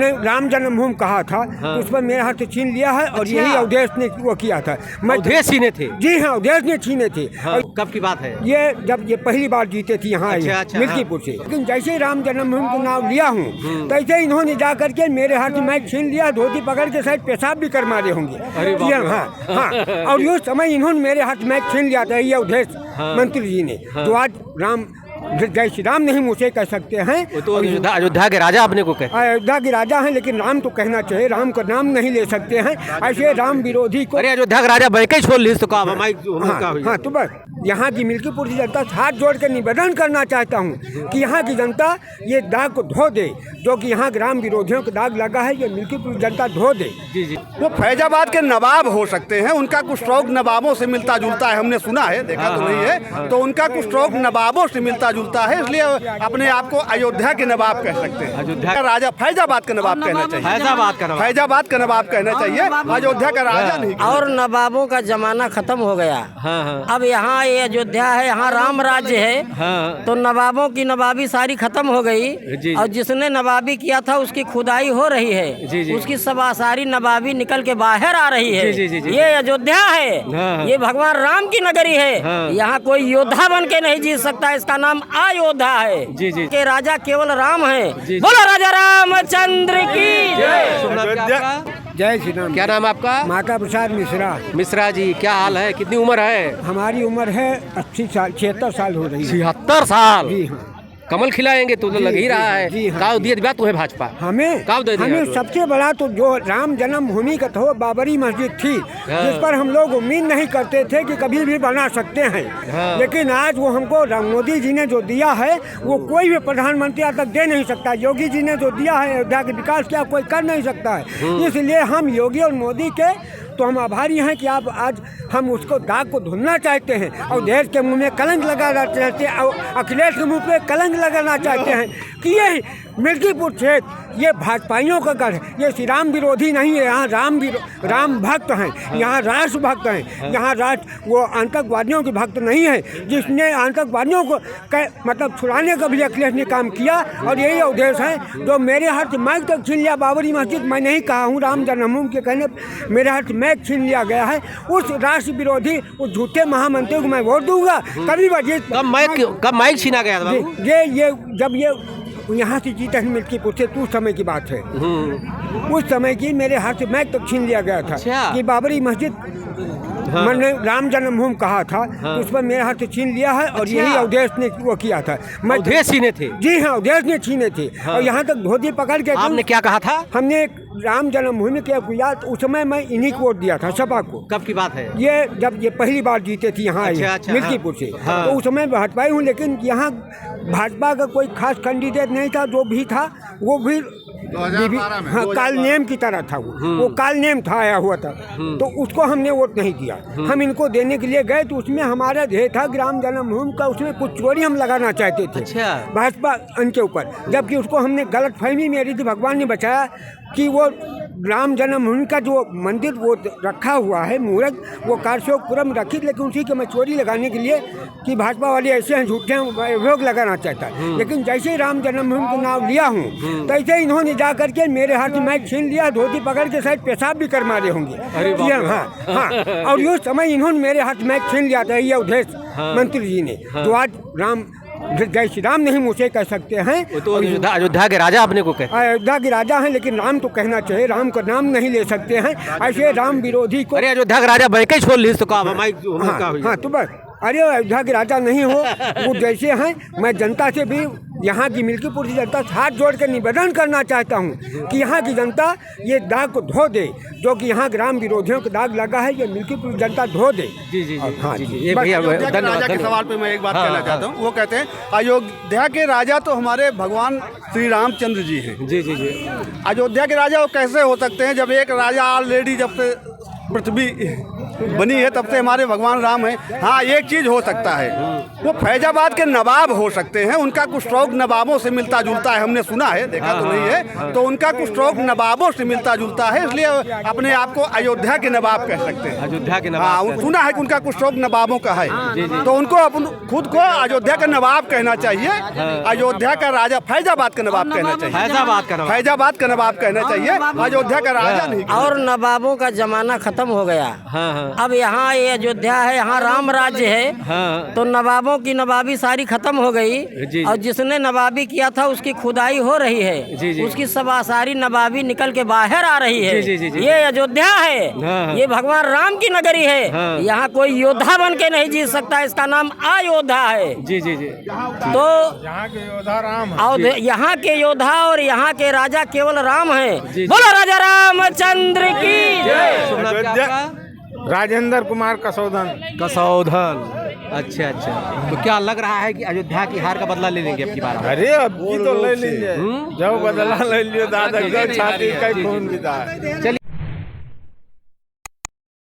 राम जन्मभूमि कहा था तो उस पर मेरे हाथ से छीन लिया है और यही अवधेश ने वो किया था। अवधेश छीने थे? जी हाँ, अवधेश ने छीने थे। हाँ, कब की बात है? ये जब ये पहली बार जीते थे यहाँ मिल्कीपुर से। लेकिन जैसे ही राम जन्मभूमि का नाम लिया हूँ तैसे इन्होंने जा करके मेरे हाथ से मैच छीन लिया, धोती पकड़ के शायद पेशाब भी कर मारे होंगे। हाँ, और उस समय इन्होंने मेरे हाथ मैच छीन लिया था ये अवधेश मंत्री जी ने। तो आज राम जय श्री राम नहीं मुझे कह सकते हैं, तो अयोध्या के राजा अपने को कहते हैं। अयोध्या के राजा हैं, लेकिन राम तो कहना चाहिए, राम का नाम नहीं ले सकते हैं। ऐसे राम विरोधी को अरे अयोध्या के राजा बैके छोड़ ली तो कहा। हाँ, तो बस यहाँ की मिल्कीपुर की जनता से हाथ जोड़ कर निवेदन करना चाहता हूँ कि यहाँ की जनता ये दाग को धो दे, जो कि यहाँ के राम विरोधियों का दाग लगा है, ये मिल्कीपुर की जनता धो दे। जी। वो फैजाबाद के नवाब हो सकते हैं, उनका कुछ शौक नवाबों से मिलता जुलता है, हमने सुना है, देखा तो नहीं है, तो उनका कुछ शौक नवाबों से मिलता जुलता है, इसलिए अपने आप को अयोध्या के नवाब कह सकते हैं। अयोध्या का राजा फैजाबाद का नवाब कहना चाहिए। फैजाबाद का नवाब कहना चाहिए, अयोध्या का राजा नहीं। और नवाबों का जमाना खत्म हो गया। अब यहाँ ये अयोध्या है, यहाँ राम राज्य है। तो नवाबों की नवाबी सारी खत्म हो गई और जिसने नवाबी किया था उसकी खुदाई हो रही है, उसकी सारी नवाबी निकल के बाहर आ रही है। ये अयोध्या है, ये भगवान राम की नगरी है। यहाँ कोई योद्धा बन के नहीं जीत सकता, इसका नाम अयोध्या है। के राजा केवल राम है। बोलो राजा रामचंद्र की जय श्री राम। क्या नाम आपका? माता प्रसाद मिश्रा। मिश्रा जी, क्या हाल है? कितनी उम्र है? हमारी उम्र है 80 साल, 76 साल हो रही है। 76 साल? जी हाँ। कमल खिलाएंगे तो लग ही रहा है। जी हाँ। काव दिए दिया तुम्हें भाजपा? हमें सबसे बड़ा तो जो राम जन्मभूमि का था वो बाबरी मस्जिद थी, जिस पर हम लोग उम्मीद नहीं करते थे कि कभी भी बना सकते हैं। लेकिन आज वो हमको मोदी जी ने जो दिया है वो कोई भी प्रधानमंत्री आज तक दे नहीं सकता। योगी जी ने जो दिया है अयोध्या के विकास किया कोई कर नहीं सकता है। इसलिए हम योगी और मोदी के तो हम आभारी हैं कि आप आज हम उसको दाग को धुलना चाहते हैं और देश के मुंह में कलंक लगाना चाहते हैं और अखिलेश के मुंह पे कलंक लगाना चाहते हैं कि ये मिल्कीपुर क्षेत्र ये भाजपाइयों का गढ़ है, ये श्री राम विरोधी नहीं है। यहाँ राम भक्त हैं, यहाँ राष्ट्र भक्त हैं, यहाँ वो आतंकवादियों के भक्त नहीं है। जिसने आतंकवादियों को मतलब छुड़ाने का भी अखिलेश ने काम किया और यही उद्देश्य है जो मेरे हाथ माइक तक छीन लिया। बाबरी मस्जिद मैं नहीं कहा हूँ, राम जन्मभूमि के कहने मेरे हाथ मैच छीन लिया गया है। उस राष्ट्र विरोधी उस झूठे महामंत्री को मैं वोट दूंगा। कभी कब माइक छीना गया था? ये जब ये यहाँ से जीता है मिल्कीपुर से, तो उस समय की बात है। उस समय की मेरे हाथ से मैच तक छीन लिया गया था कि बाबरी मस्जिद मैंने राम जन्मभूमि कहा था तो उस पर मेरे हाथ से छीन लिया है और यही अवधेश ने वो किया था। अवधेश छीने थे? जी हाँ, अवधेश ने छीने थे। और यहाँ तक धोती पकड़ के आपने क्या कहा था? हमने राम जन्मभूमि के याद उस समय मैं इन्हीं को वोट दिया था, सपा को। कब की बात है? ये जब ये पहली बार जीते थे यहाँ मिल्कीपुर से। तो उस समय भाजपाई हूँ, लेकिन यहाँ भाजपा का कोई खास कैंडिडेट नहीं था। जो भी था वो भी काल नेम की तरह था। वो काल नेम था, आया हुआ था, तो उसको हमने वोट नहीं दिया। हम इनको देने के लिए गए तो उसमें हमारा ध्येय था राम जन्मभूमि का, उसमें कुछ चोरी हम लगाना चाहते थे भाजपा उनके ऊपर। जबकि उसको हमने गलत फहमी मेरी थी, भगवान ने बचाया कि वो राम जन्मभूमि का जो मंदिर वो रखा हुआ है मूर्त, वो कारशोकपुरम रखी, लेकिन उसी के मैं चोरी लगाने के लिए कि भाजपा वाले ऐसे हैं झूठे अभियोग लगाना चाहता है। लेकिन जैसे ही राम जन्मभूमि का नाम लिया हूँ तैसे इन्होंने जा करके मेरे हाथ में मैच छीन लिया, धोती पकड़ के शायद पेशाब भी कर मारे होंगे। हाँ, और उस समय इन्होंने मेरे हाथ मैच छीन लिया था ये अवधेश मंत्री जी ने। तो आज राम जय श्री राम नहीं मुझे कह सकते हैं, तो अयोध्या के राजा अपने को कहते हैं। अयोध्या के राजा हैं, लेकिन राम तो कहना चाहिए, राम का नाम नहीं ले सकते हैं। ऐसे राम विरोधी को अरे अयोध्या के राजा बैके छोड़ ली तो कहा। हाँ, तो बस अरे अयोध्या के राजा नहीं हो, वो जैसे हैं। मैं जनता से भी यहाँ की मिल्कीपुर की जनता से हाथ जोड़ कर निवेदन करना चाहता हूँ कि यहाँ की जनता ये दाग को धो दे, जो कि यहाँ के राम विरोधियों का दाग लगा है, ये मिल्कीपुर की जनता धो दे। हाँ जी। राजा के सवाल पे मैं एक बात कहना चाहता हूँ। वो कहते हैं अयोध्या के राजा तो हमारे भगवान श्री रामचंद्र जी हैं। जी। अयोध्या के राजा वो कैसे हो सकते हैं जब एक राजा ऑलरेडी जब से पृथ्वी बनी है तब से हमारे भगवान राम है। हाँ, एक चीज़ हो सकता है, वो फैजाबाद के नवाब हो सकते हैं, उनका कुछ शौक नवाबों से मिलता जुलता है, हमने सुना है, देखा तो नहीं है, तो उनका कुछ शौक नवाबों से मिलता जुलता है, इसलिए अपने आप को अयोध्या के नवाब कह सकते हैं। अयोध्या के हाँ, नवाब सुना है कि उनका कुछ शौक नवाबों का है, तो उनको अपन खुद को अयोध्या का नवाब कहना चाहिए, अयोध्या का राजा, फैजाबाद का नवाब कहना चाहिए, फैजाबाद का नवाब। फैजाबाद का नवाब कहना चाहिए, अयोध्या का राजा नहीं। और नवाबों का जमाना खत्म हो गया। अब यहाँ ये अयोध्या है, यहाँ राम राज्य है, तो नवाबों की नवाबी सारी खत्म हो गई, और जिसने नवाबी किया था उसकी खुदाई हो रही है, उसकी सारी नवाबी निकल के बाहर आ रही है। ये अयोध्या है, ये भगवान राम की नगरी है, यहाँ कोई योद्धा बन के नहीं जीत सकता, इसका नाम अयोध्या है। जी जी जी। तो यहाँ के योद्धा राम है, और यहाँ के योद्धा और यहाँ के राजा केवल राम है। बोलो राजा रामचंद्र की जय। राजेंद्र कुमार कसौधन। अच्छा अच्छा, तो क्या लग रहा है कि अयोध्या की हार का बदला ले लेंगे आपकी बार? अरे अब की तो ले लीजिए, जब बदला ले लियो दादा छाती का खून बिता। चलिए।